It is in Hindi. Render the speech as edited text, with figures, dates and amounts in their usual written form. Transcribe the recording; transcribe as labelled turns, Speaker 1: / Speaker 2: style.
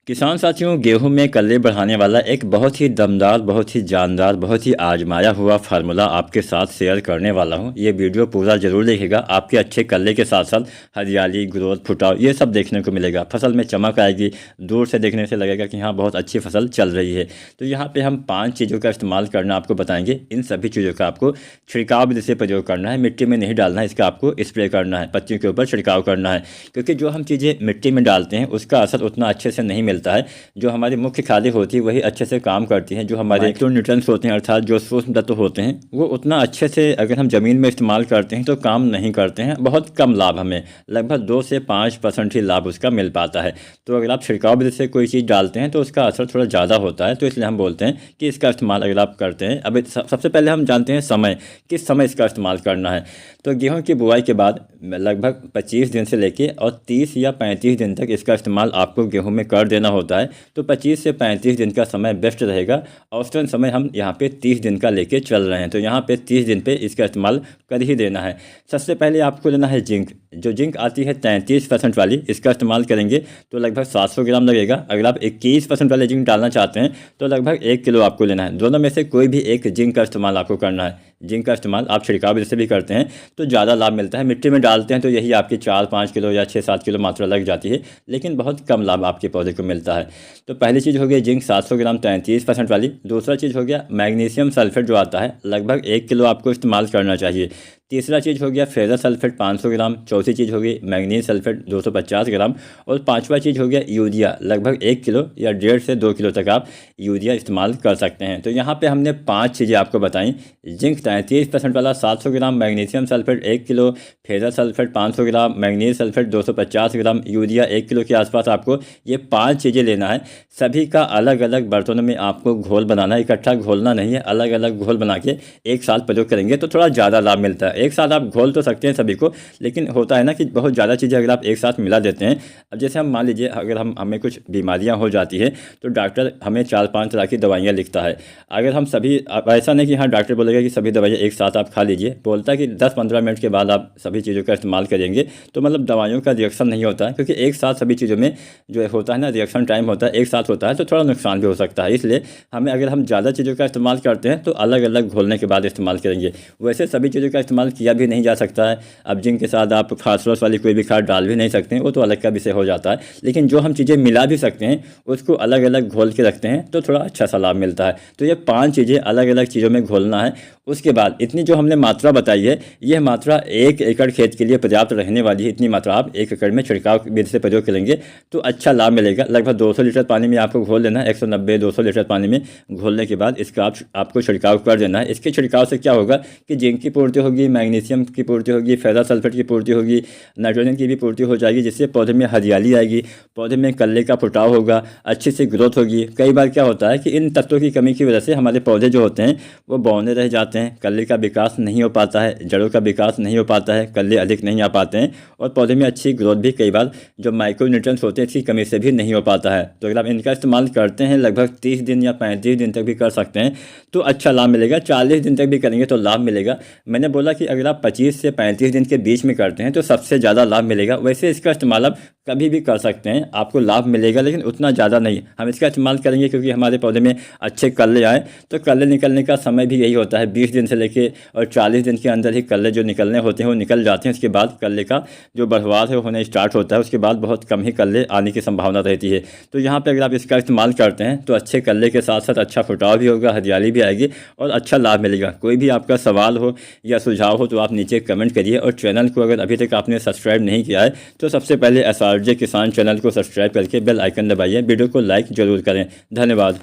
Speaker 1: किसान साथियों, गेहूं में कल्ले बढ़ाने वाला एक बहुत ही दमदार, बहुत ही जानदार, बहुत ही आजमाया हुआ फार्मूला आपके साथ शेयर करने वाला हूं। ये वीडियो पूरा जरूर देखिएगा। आपके अच्छे कल्ले के साथ साथ हरियाली, ग्रोथ, फुटाव ये सब देखने को मिलेगा। फसल में चमक आएगी। दूर से देखने से लगेगा कि हाँ, बहुत अच्छी फसल चल रही है। तो यहाँ पर हम 5 चीज़ों का इस्तेमाल करना आपको बताएंगे। इन सभी चीज़ों का आपको छिड़काव विधि से प्रयोग करना है। मिट्टी में नहीं डालना है, इसका आपको स्प्रे करना है, पत्तियों के ऊपर छिड़काव करना है। क्योंकि जो हम चीज़ें मिट्टी में डालते हैं उसका असर उतना अच्छे से नहीं मिलता है। जो हमारी मुख्य खाद्य होती है वही अच्छे से काम करती हैं। जो हमारे माइक्रोन्यूट्रिएंट्स होते हैं अर्थात जो सूक्ष्म तत्व होते हैं वो उतना अच्छे से अगर हम ज़मीन में इस्तेमाल करते हैं तो काम नहीं करते हैं। बहुत कम लाभ, हमें लगभग 2 से 5% ही लाभ उसका मिल पाता है। तो अगर आप छिड़काव विधि से कोई चीज़ डालते हैं तो उसका असर थोड़ा ज़्यादा होता है। तो इसलिए हम बोलते हैं कि इसका इस्तेमाल अगर आप करते हैं। अब सबसे पहले हम जानते हैं समय, किस समय इसका इस्तेमाल करना है। तो गेहूँ की बुआई के बाद लगभग 25 दिन से लेके और 30 या 35 दिन तक इसका इस्तेमाल आपको गेहूं में कर देना होता है। तो 25 से 35 दिन का समय बेस्ट रहेगा। औसतन समय हम यहाँ पे 30 दिन का लेके चल रहे हैं। तो यहाँ पे 30 दिन पे इसका इस्तेमाल कर ही देना है। सबसे पहले आपको लेना है जिंक। जो जिंक आती है 33% वाली, इसका इस्तेमाल करेंगे तो लगभग 700 ग्राम लगेगा। अगर आप 21% वाले जिंक डालना चाहते हैं तो लगभग 1 किलो आपको लेना है। दोनों में से कोई भी एक जिंक का इस्तेमाल आपको करना है। जिंक का इस्तेमाल आप छिड़काव विधि से भी करते हैं तो ज़्यादा लाभ मिलता है। मिट्टी में डालते हैं तो यही आपकी 4-5 किलो या 6-7 किलो मात्रा लग जाती है, लेकिन बहुत कम लाभ आपके पौधे को मिलता है। तो पहली चीज़ हो गई जिंक 700 ग्राम 33% वाली। दूसरा चीज़ हो गया मैग्नीशियम सल्फेट जो आता है, लगभग 1 किलो आपको इस्तेमाल करना चाहिए। तीसरा चीज़ हो गया फेरस सल्फेट 500 ग्राम। चौथी चीज़ हो गई मैग्नीज सल्फेट 250 ग्राम। और पांचवा चीज़ हो गया यूरिया, लगभग 1 किलो या 1.5 से 2 किलो तक आप यूरिया इस्तेमाल कर सकते हैं। तो यहाँ पे हमने 5 चीज़ें आपको बताई। जिंक 33% वाला 700 gram, magnesium sulphate 1 kilo, ferrous sulphate 500 gram, manganese sulphate 250 gram, urea 1 kilo के आसपास आपको ये 5 चीज़ें लेना है। सभी का अलग अलग बर्तनों में आपको घोल बनाना है। इकट्ठा घोलना नहीं है, अलग अलग घोल बना के एक साथ प्रयोग करेंगे तो थोड़ा ज़्यादा लाभ मिलता है। एक साथ आप घोल तो सकते हैं सभी को, लेकिन होता है ना कि बहुत ज़्यादा चीज़ें अगर आप एक साथ मिला देते हैं। अब जैसे हम मान लीजिए अगर हमें कुछ बीमारियां हो जाती है तो डॉक्टर हमें 4-5 तरह की दवाइयां लिखता है। अगर हम सभी, ऐसा नहीं कि हाँ डॉक्टर बोलेगा कि सभी दवाइयाँ एक साथ आप खा लीजिए, बोलता है कि 10-15 मिनट के बाद आप सभी चीज़ों का इस्तेमाल करेंगे तो मतलब दवाइयों का रिएक्शन नहीं होता है। क्योंकि एक साथ सभी चीज़ों में जो होता है ना रिएक्शन टाइम होता है, एक साथ होता है तो थोड़ा नुकसान भी हो सकता है। इसलिए हमें, अगर हम ज़्यादा चीज़ों का इस्तेमाल करते हैं तो अलग अलग घोलने के बाद इस्तेमाल करेंगे। वैसे सभी चीज़ों का इस्तेमाल किया भी नहीं जा सकता है। अब जिंक के साथ आप फास्फोरस वाली कोई भी खाद डाल भी नहीं सकते हैं, वो तो अलग का विषय हो जाता है। लेकिन जो हम चीज़ें मिला भी सकते हैं उसको अलग अलग घोल के रखते हैं तो थोड़ा अच्छा सा लाभ मिलता है। तो ये 5 चीज़ें अलग अलग चीज़ों में घोलना है। उसके बाद इतनी जो हमने मात्रा बताई है, यह मात्रा 1 एकड़ खेत के लिए पर्याप्त रहने वाली है। इतनी मात्रा आप 1 एकड़ में छिड़काव विधि से प्रयोग करेंगे तो अच्छा लाभ मिलेगा। लगभग 200 लीटर पानी में आपको घोल देना है। 190-200 लीटर पानी में घोलने के बाद इसका आपको छिड़काव कर देना है। इसके छिड़काव से क्या होगा कि जिंक की पूर्ति होगी, मैग्नीशियम की पूर्ति होगी, फेरस सल्फेट की पूर्ति होगी, नाइट्रोजन की भी पूर्ति हो जाएगी, जिससे पौधे में हरियाली आएगी, पौधे में कल्ले का फुटाव होगा, अच्छी सी ग्रोथ होगी। कई बार क्या होता है कि इन तत्वों की कमी की वजह से हमारे पौधे जो होते हैं वो बौने रह जाते हैं, कल्ले का विकास नहीं हो पाता है, जड़ों का विकास नहीं हो पाता है, कल्ले अधिक नहीं आ पाते हैं और पौधे में अच्छी ग्रोथ भी कई बार जो माइक्रोन्यूट्रिएंट्स होते हैं इसकी कमी से भी नहीं हो पाता है। तो अगर आप इनका इस्तेमाल करते हैं लगभग 30 दिन या 35 दिन तक भी कर सकते हैं तो अच्छा लाभ मिलेगा। 40 दिन तक भी करेंगे तो लाभ मिलेगा। मैंने बोला कि अगर आप 25 से 35 दिन के बीच में करते हैं तो सबसे ज़्यादा लाभ मिलेगा। वैसे इसका इस्तेमाल आप कभी भी कर सकते हैं, आपको लाभ मिलेगा, लेकिन उतना ज़्यादा नहीं। हम इसका इस्तेमाल करेंगे क्योंकि हमारे पौधे में अच्छे कल्ले आए। तो कल्ले निकलने का समय भी यही होता है, 20 दिन से लेके और 40 दिन के अंदर ही कल्ले जो निकलने होते हैं वो निकल जाते हैं। उसके बाद कल्ले का जो बढ़वार है होने स्टार्ट होता है, उसके बाद बहुत कम ही कल्ले आने की संभावना रहती है। तो यहाँ पर अगर आप इसका इस्तेमाल करते हैं तो अच्छे कल्ले के साथ साथ अच्छा फुटाव भी होगा, हरियाली भी आएगी और अच्छा लाभ मिलेगा। कोई भी आपका सवाल हो या सुझाव हो तो आप नीचे कमेंट करिए। और चैनल को अगर अभी तक आपने सब्सक्राइब नहीं किया है तो सबसे पहले SRJ किसान चैनल को सब्सक्राइब करके बेल आइकन दबाइए। वीडियो को लाइक जरूर करें। धन्यवाद।